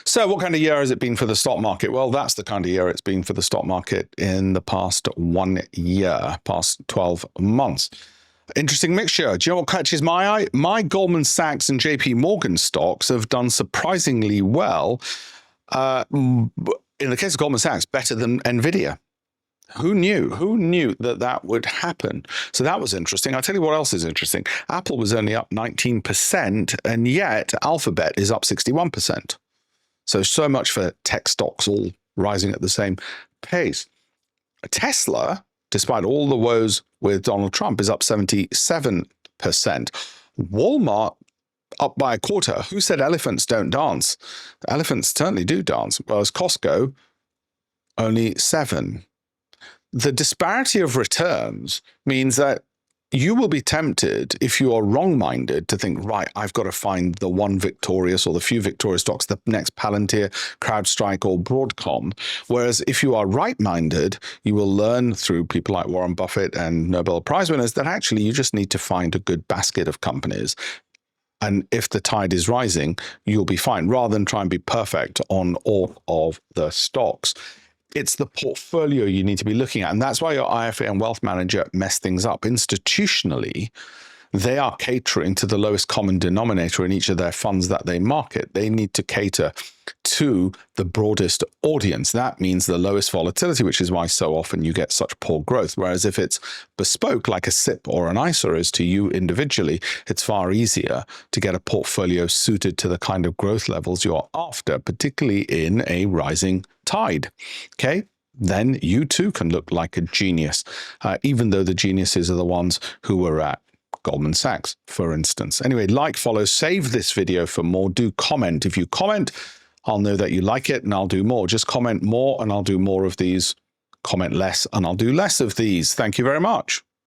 So what kind of year has it been for the stock market? Well, that's the kind of year it's been for the stock market in the past 1 year, past 12 months. Interesting mixture. Do you know what catches my eye? My Goldman Sachs and JP Morgan stocks have done surprisingly well. In the case of Goldman Sachs, better than Nvidia. Who knew? Who knew that that would happen? So that was interesting. I'll tell you what else is interesting. Apple was only up 19%, and yet Alphabet is up 61%. So much for tech stocks all rising at the same pace. Tesla, despite all the woes with Donald Trump, is up 77%. Walmart up by a quarter. Who said elephants don't dance? Elephants certainly do dance. Whereas Costco, only 7%. The disparity of returns means that you will be tempted, if you are wrong-minded, to think, right, I've got to find the one victorious or the few victorious stocks, the next Palantir, CrowdStrike, or Broadcom. Whereas if you are right-minded, you will learn through people like Warren Buffett and Nobel Prize winners that actually you just need to find a good basket of companies. And if the tide is rising, you'll be fine, rather than try and be perfect on all of the stocks. It's the portfolio you need to be looking at. And that's why your IFA and wealth manager mess things up. Institutionally, they are catering to the lowest common denominator in each of their funds that they market. They need to cater to the broadest audience. That means the lowest volatility, which is why so often you get such poor growth. Whereas if it's bespoke, like a SIP or an ISA is to you individually, it's far easier to get a portfolio suited to the kind of growth levels you're after, particularly in a rising tide. Okay? Then you too can look like a genius, even though the geniuses are the ones who were at Goldman Sachs, for instance. Anyway, like, follow, save this video for more. Do comment. If you comment, I'll know that you like it and I'll do more. Just comment more and I'll do more of these. Comment less and I'll do less of these. Thank you very much.